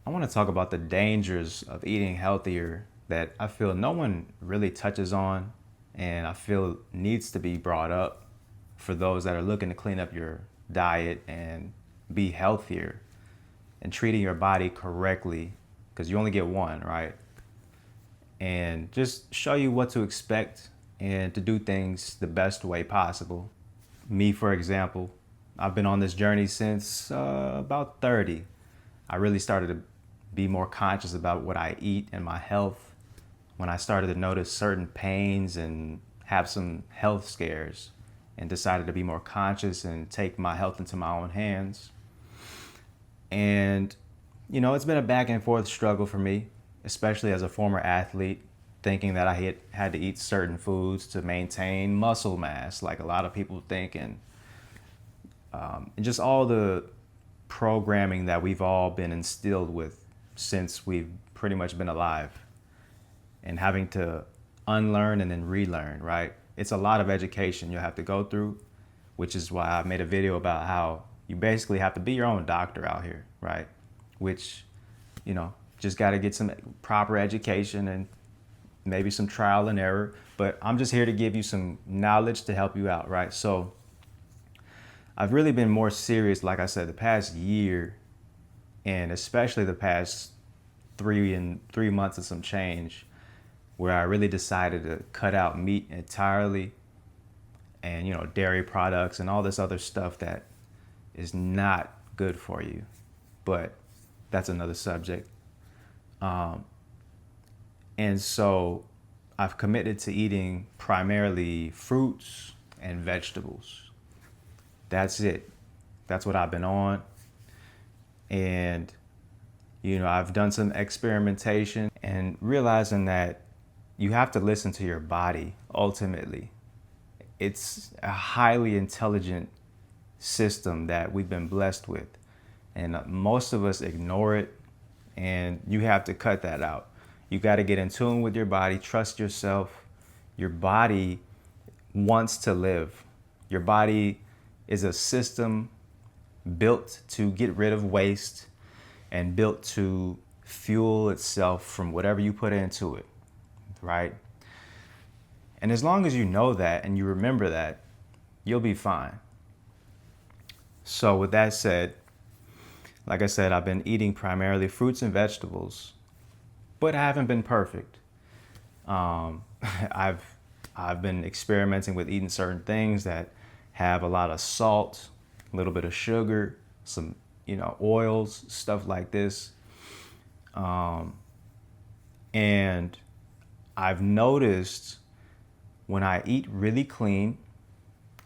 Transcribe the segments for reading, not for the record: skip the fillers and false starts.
I want to talk about the dangers of eating healthier that I feel no one really touches on and I feel needs to be brought up for those that are looking to clean up your diet and be healthier and treating your body correctly because you only get one, right? And just show you what to expect and to do things the best way possible. Me, for example, I've been on this journey since about 30. I really started to be more conscious about what I eat and my health when I started to notice certain pains and have some health scares and decided to be more conscious and take my health into my own hands. And, it's been a back and forth struggle for me, especially as a former athlete, thinking that I had to eat certain foods to maintain muscle mass, like a lot of people think, and just all the programming that we've all been instilled with since we've pretty much been alive and having to unlearn and then relearn, right? It's a lot of education you'll have to go through, which is why I made a video about how you basically have to be your own doctor out here, right? Which, just got to get some proper education and maybe some trial and error. But I'm just here to give you some knowledge to help you out, right? So I've really been more serious, like I said, the past year, and especially the past 3 months and some change, where I really decided to cut out meat entirely and, dairy products and all this other stuff that is not good for you. But that's another subject. And so I've committed to eating primarily fruits and vegetables. That's it. That's what I've been on. And, I've done some experimentation and realizing that you have to listen to your body ultimately. It's a highly intelligent system that we've been blessed with. And most of us ignore it, and you have to cut that out. You got to get in tune with your body, trust yourself. Your body wants to live. Your body is a system built to get rid of waste and built to fuel itself from whatever you put into it, right? And as long as you know that and you remember that, you'll be fine. So with that said, like I said, I've been eating primarily fruits and vegetables, but I haven't been perfect. I've been experimenting with eating certain things that have a lot of salt, a little bit of sugar, some oils, stuff like this. And I've noticed when I eat really clean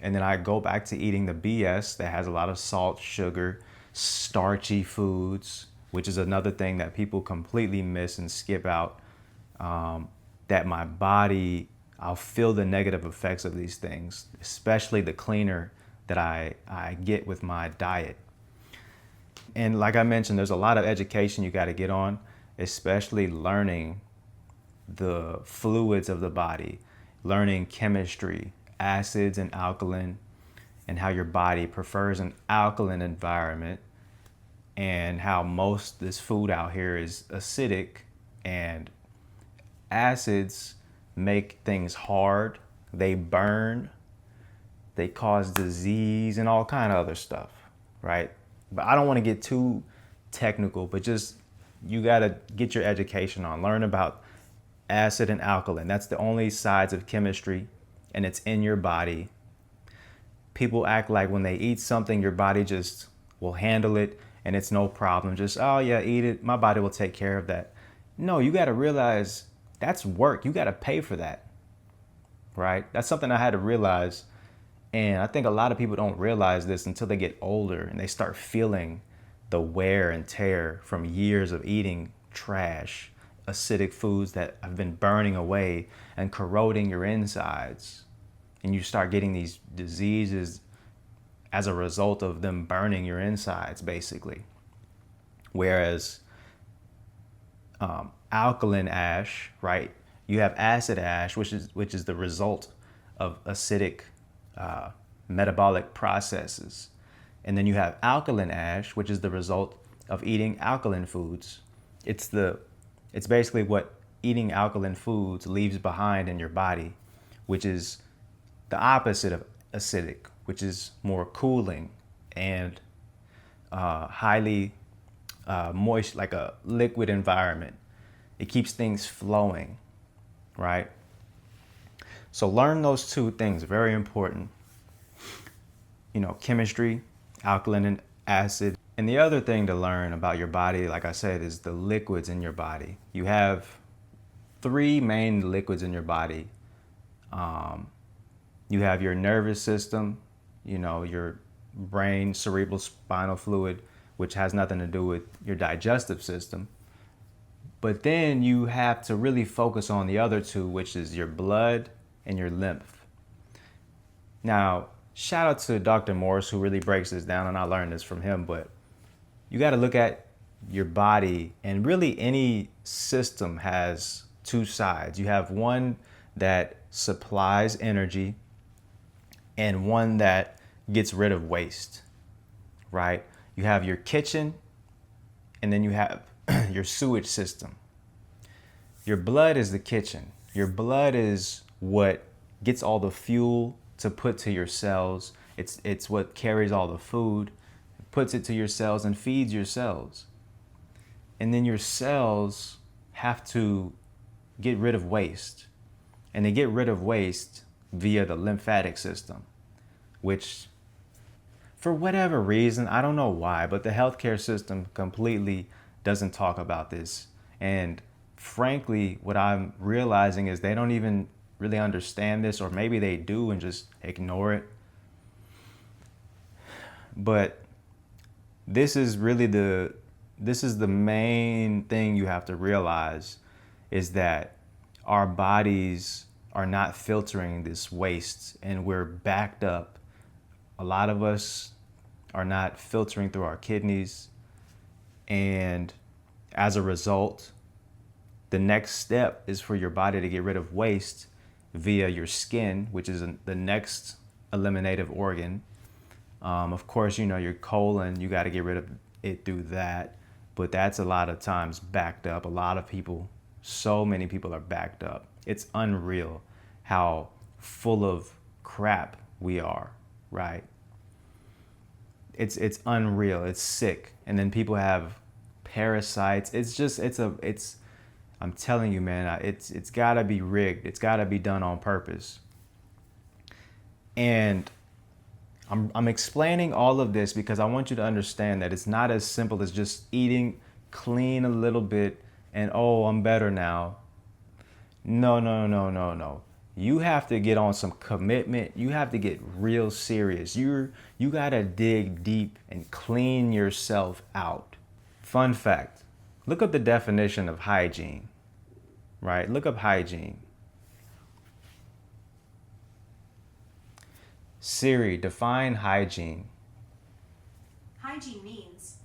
and then I go back to eating the BS that has a lot of salt, sugar, starchy foods, which is another thing that people completely miss and skip out, that my body, I'll feel the negative effects of these things, especially the cleaner that I get with my diet. And like I mentioned, there's a lot of education you got to get on, especially learning the fluids of the body, learning chemistry, acids and alkaline, and how your body prefers an alkaline environment, and how most this food out here is acidic, and acids make things hard, they burn, they cause disease and all kind of other stuff, right? But I don't want to get too technical, but just you got to get your education on, learn about acid and alkaline. That's the only sides of chemistry, and it's in your body. People act like when they eat something, your body just will handle it and it's no problem. Just, oh yeah, eat it. My body will take care of that. No, you got to realize that's work. You got to pay for that, right? That's something I had to realize. And I think a lot of people don't realize this until they get older and they start feeling the wear and tear from years of eating trash, acidic foods that have been burning away and corroding your insides. And you start getting these diseases as a result of them burning your insides, basically. Whereas alkaline ash, right? You have acid ash, which is the result of acidic metabolic processes. And then you have alkaline ash, which is the result of eating alkaline foods. It's the it's basically what eating alkaline foods leaves behind in your body, which is the opposite of acidic, which is more cooling and highly moist, like a liquid environment. It keeps things flowing, right? So learn those two things, very important. Chemistry, alkaline and acid. And the other thing to learn about your body, like I said, is the liquids in your body. You have three main liquids in your body. You have your nervous system, your brain, cerebral spinal fluid, which has nothing to do with your digestive system. But then you have to really focus on the other two, which is your blood and your lymph. Now, shout out to Dr. Morris, who really breaks this down, and I learned this from him, but you got to look at your body, and really any system has two sides. You have one that supplies energy and one that gets rid of waste, right? You have your kitchen, and then you have your sewage system. Your blood is the kitchen. Your blood is what gets all the fuel to put to your cells. It's what carries all the food, puts it to your cells and feeds your cells. And then your cells have to get rid of waste. And they get rid of waste via the lymphatic system, which for whatever reason, I don't know why, but the healthcare system completely doesn't talk about this. And frankly, what I'm realizing is they don't even really understand this, or maybe they do and just ignore it. But this is the main thing you have to realize, is that our bodies are not filtering this waste, and we're backed up. A lot of us are not filtering through our kidneys, and as a result, the next step is for your body to get rid of waste via your skin, which is the next eliminative organ. Of course, your colon, you got to get rid of it through that, but that's a lot of times backed up. A lot of people, so many people are backed up. It's unreal how full of crap we are, right? It's unreal. It's sick. And then people have parasites. I'm telling you, man, it's gotta be rigged. It's gotta be done on purpose. And I'm explaining all of this because I want you to understand that it's not as simple as just eating clean a little bit and, oh, I'm better now. No. You have to get on some commitment. You have to get real serious. You gotta dig deep and clean yourself out. Fun fact, look up the definition of hygiene, right? Look up hygiene. Siri, define hygiene. Hygiene means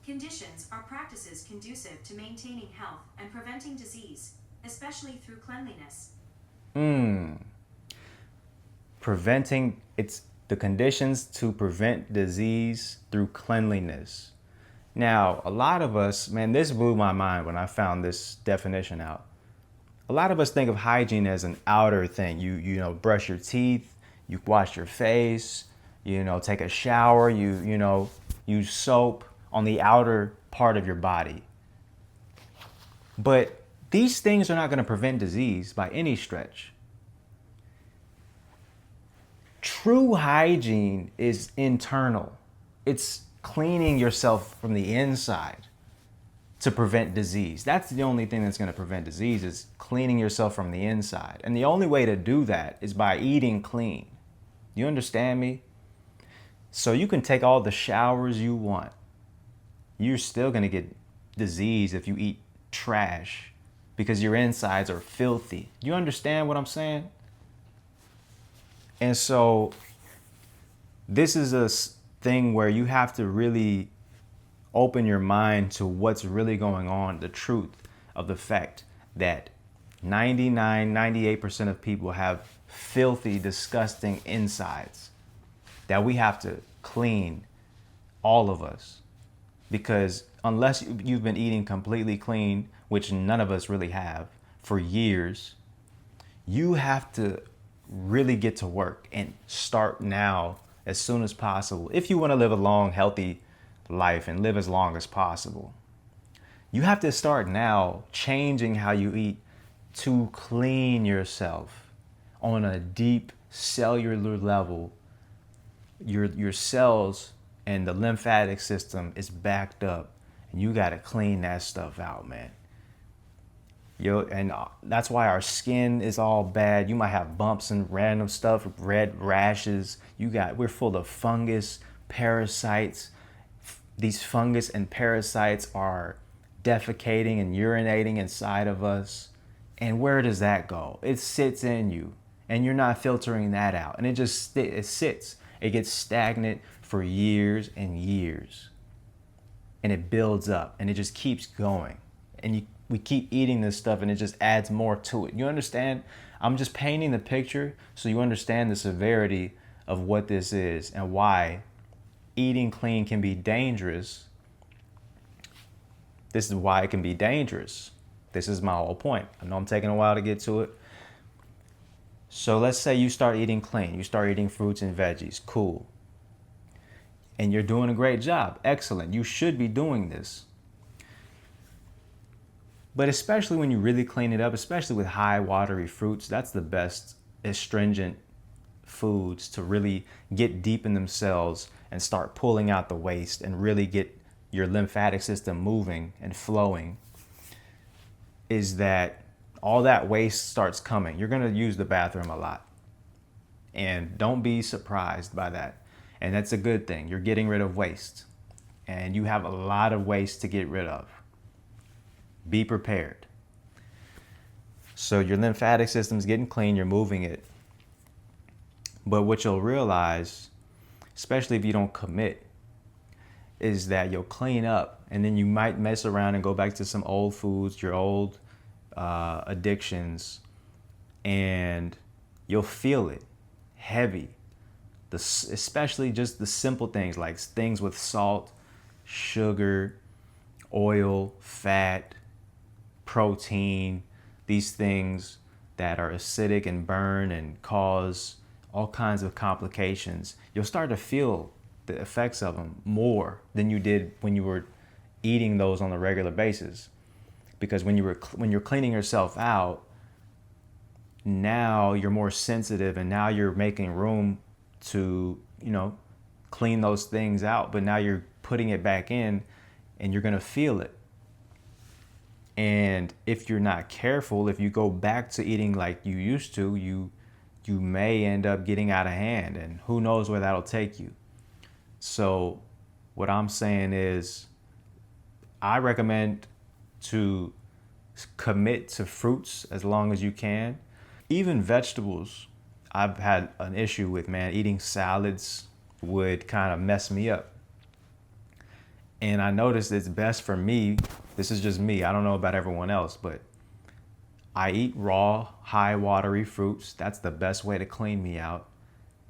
conditions or practices conducive to maintaining health and preventing disease, especially through cleanliness. It's the conditions to prevent disease through cleanliness. Now, a lot of us, man, this blew my mind when I found this definition out. A lot of us think of hygiene as an outer thing. You brush your teeth, you wash your face, take a shower, you use soap on the outer part of your body. But these things are not going to prevent disease by any stretch. True hygiene is internal. It's cleaning yourself from the inside to prevent disease. That's the only thing that's going to prevent disease, is cleaning yourself from the inside. And the only way to do that is by eating clean. You understand me? So you can take all the showers you want. You're still going to get disease if you eat trash because your insides are filthy. You understand what I'm saying? And so this is a thing where you have to really open your mind to what's really going on, the truth of the fact that 98% of people have filthy, disgusting insides that we have to clean, all of us. Because unless you've been eating completely clean, which none of us really have, for years, you have to really get to work and start now as soon as possible. If you want to live a long, healthy life and live as long as possible, you have to start now changing how you eat to clean yourself on a deep cellular level. Your cells and the lymphatic system is backed up, and you got to clean that stuff out, man. And that's why our skin is all bad. You might have bumps and random stuff, red rashes. We're full of fungus, parasites. These fungus and parasites are defecating and urinating inside of us. And where does that go? It sits in you, and you're not filtering that out. And it sits. It gets stagnant for years and years. And it builds up, and it just keeps going. And we keep eating this stuff, and it just adds more to it. You understand? I'm just painting the picture so you understand the severity of what this is and why eating clean can be dangerous. This is why it can be dangerous. This is my whole point. I know I'm taking a while to get to it. So let's say you start eating clean. You start eating fruits and veggies. Cool. And you're doing a great job. Excellent. You should be doing this. But especially when you really clean it up, especially with high watery fruits, that's the best astringent foods to really get deep in themselves and start pulling out the waste and really get your lymphatic system moving and flowing. Is that all that waste starts coming. You're going to use the bathroom a lot. And don't be surprised by that. And that's a good thing. You're getting rid of waste. And you have a lot of waste to get rid of. Be prepared. So your lymphatic system's getting clean, you're moving it. But what you'll realize, especially if you don't commit, is that you'll clean up and then you might mess around and go back to some old foods, your old addictions, and you'll feel it heavy. Especially just the simple things like things with salt, sugar, oil, fat, protein, these things that are acidic and burn and cause all kinds of complications. You'll start to feel the effects of them more than you did when you were eating those on a regular basis. Because when you're cleaning yourself out, now you're more sensitive, and now you're making room to, clean those things out. But now you're putting it back in, and you're gonna feel it. And if you're not careful, if you go back to eating like you used to, you may end up getting out of hand, and who knows where that'll take you. So what I'm saying is, I recommend to commit to fruits as long as you can. Even vegetables, I've had an issue with, man. Eating salads would kind of mess me up. And I noticed it's best for me. This is just me. I don't know about everyone else, but I eat raw, high watery fruits. That's the best way to clean me out.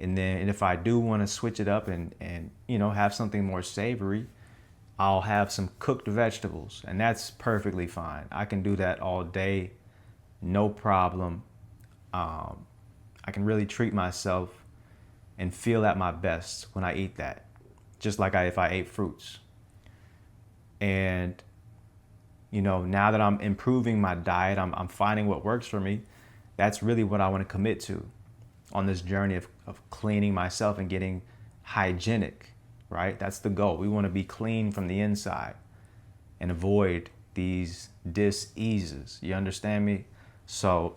And if I do want to switch it up and have something more savory, I'll have some cooked vegetables, and that's perfectly fine. I can do that all day, no problem. I can really treat myself and feel at my best when I eat that, just like if I ate fruits. And now that I'm improving my diet, I'm finding what works for me. That's really what I want to commit to on this journey of cleaning myself and getting hygienic, right? That's the goal. We want to be clean from the inside and avoid these dis-eases. You understand me? So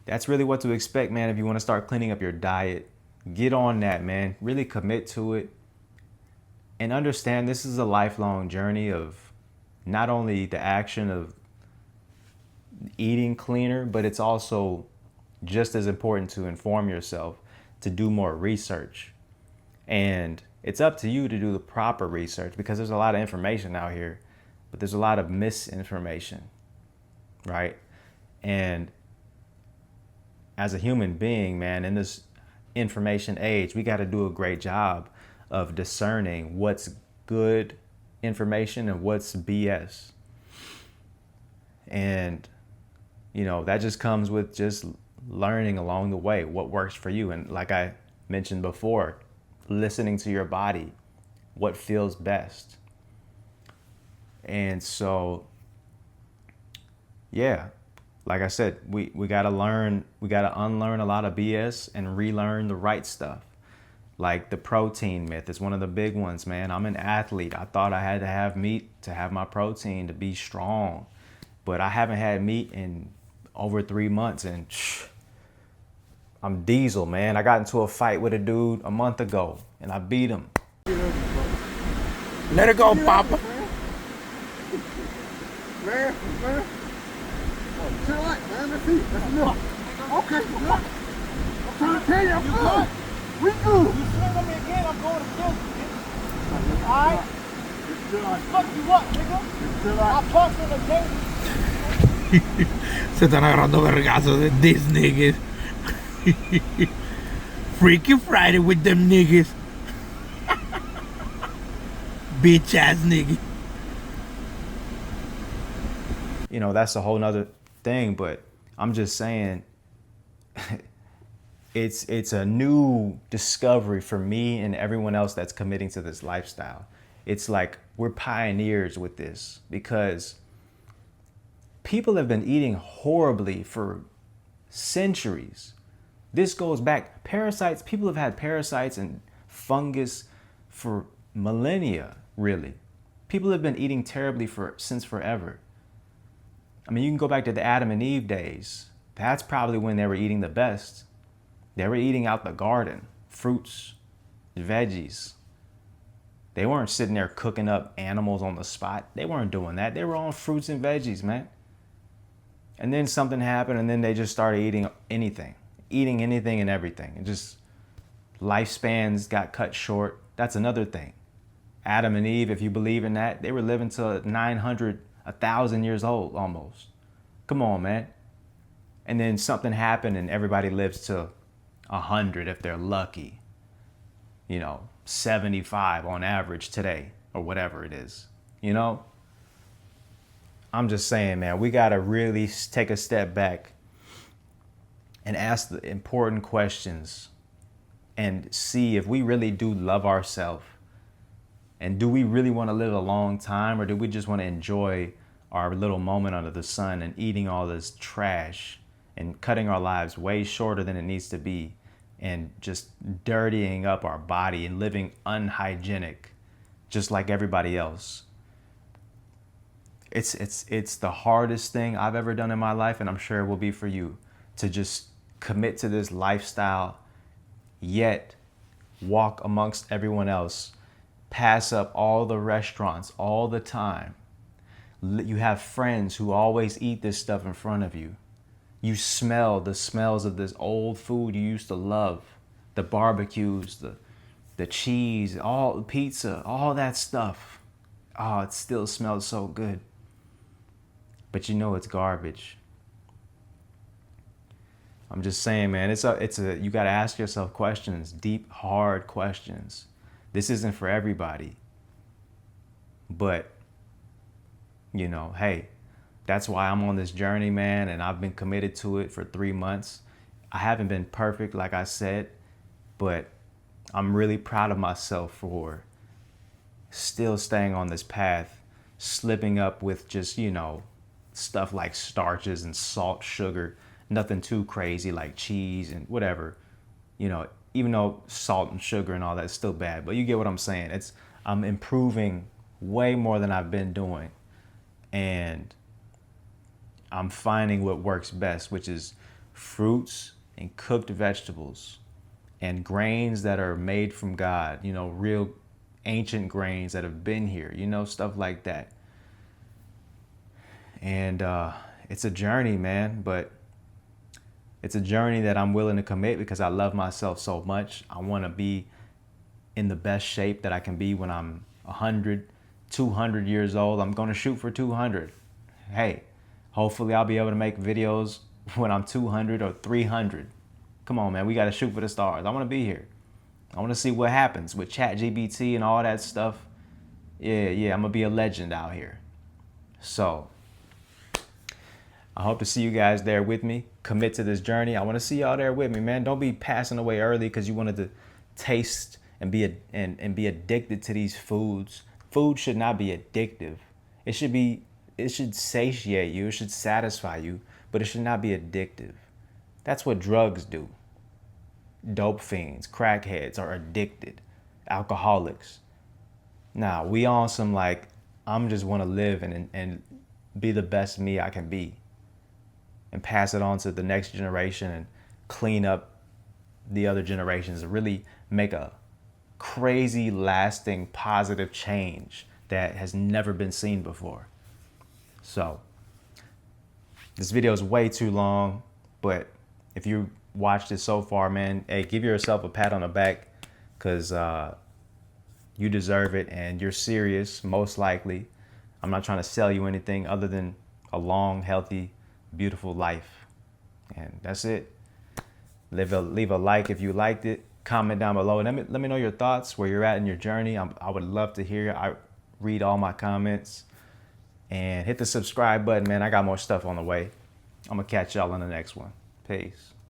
that's really what to expect, man. If you want to start cleaning up your diet, get on that, man. Really commit to it. And understand this is a lifelong journey of not only the action of eating cleaner, but it's also just as important to inform yourself, to do more research. And it's up to you to do the proper research, because there's a lot of information out here, but there's a lot of misinformation, right? And as a human being, man, in this information age, we got to do a great job of discerning what's good information and what's BS. And, you know, that just comes with just learning along the way what works for you. And like I mentioned before, listening to your body, what feels best. And so, yeah, like I said, we got to unlearn a lot of BS and relearn the right stuff. Like the protein myth is one of the big ones, man. I'm an athlete. I thought I had to have meat to have my protein to be strong. But I haven't had meat in over 3 months and I'm diesel, man. I got into a fight with a dude a month ago and I beat him. Let it go, Papa. Man. Chill out, man. Let's see. That's enough. Okay, I'm trying to tell you, I'm good. We good. You swing on me again, I'm going to kill you, nigga. Alright? Fuck you up, nigga. I punch on the table. Se están agarrando vergazos de these niggas. Freaky Friday with them niggas. Bitch ass nigga. You know, that's a whole nother thing, but I'm just saying it's a new discovery for me and everyone else that's committing to this lifestyle. It's like we're pioneers with this because people have been eating horribly for centuries. This goes back, parasites, people have had parasites and fungus for millennia, really. People have been eating terribly since forever. I mean, you can go back to the Adam and Eve days. That's probably when they were eating the best. They were eating out the garden, fruits, veggies. They weren't sitting there cooking up animals on the spot. They weren't doing that. They were on fruits and veggies, man. And then something happened and then they just started eating anything and everything. And just lifespans got cut short. That's another thing. Adam and Eve, if you believe in that, they were living to 900, 1,000 years old almost. Come on, man. And then something happened and everybody lives to 100 if they're lucky. You know, 75 on average today or whatever it is, you know? I'm just saying, man, we got to really take a step back and ask the important questions and see if we really do love ourselves. And do we really want to live a long time, or do we just want to enjoy our little moment under the sun and eating all this trash and cutting our lives way shorter than it needs to be and just dirtying up our body and living unhygienic just like everybody else? It's the hardest thing I've ever done in my life, and I'm sure it will be for you, to just commit to this lifestyle, yet walk amongst everyone else, pass up all the restaurants all the time. You have friends who always eat this stuff in front of you. You smell the smells of this old food you used to love, the barbecues, the cheese, all pizza, all that stuff. Oh, it still smells so good. But you know it's garbage. I'm just saying, man, you got to ask yourself questions, deep, hard questions. This isn't for everybody. But, you know, hey, that's why I'm on this journey, man, and I've been committed to it for 3 months. I haven't been perfect, like I said, but I'm really proud of myself for still staying on this path, slipping up with just, you know, stuff like starches and salt, sugar, nothing too crazy like cheese and whatever, you know, even though salt and sugar and all that's still bad, but you get what I'm saying. I'm improving way more than I've been doing, and I'm finding what works best, which is fruits and cooked vegetables and grains that are made from God, you know, real ancient grains that have been here, you know, stuff like that. And it's a journey, man, but it's a journey that I'm willing to commit because I love myself so much. I want to be in the best shape that I can be when I'm 100, 200 years old. I'm going to shoot for 200. Hey, hopefully I'll be able to make videos when I'm 200 or 300. Come on, man, we got to shoot for the stars. I want to be here. I want to see what happens with ChatGPT and all that stuff. Yeah, I'm gonna be a legend out here. So I hope to see you guys there with me. Commit to this journey. I want to see y'all there with me, man. Don't be passing away early because you wanted to taste and be addicted to these foods. Food should not be addictive. It should satiate you. It should satisfy you, but it should not be addictive. That's what drugs do. Dope fiends, crackheads are addicted. Alcoholics. Nah, we on some like, I'm just want to live and be the best me I can be and pass it on to the next generation and clean up the other generations and really make a crazy, lasting, positive change that has never been seen before. So this video is way too long, but if you watched it so far, man, hey, give yourself a pat on the back because you deserve it and you're serious, most likely. I'm not trying to sell you anything other than a long, healthy, beautiful life. And that's it. Leave a like if you liked it. Comment down below. Let me know your thoughts, where you're at in your journey. I would love to hear. I read all my comments. And hit the subscribe button, man. I got more stuff on the way. I'm going to catch y'all on the next one. Peace.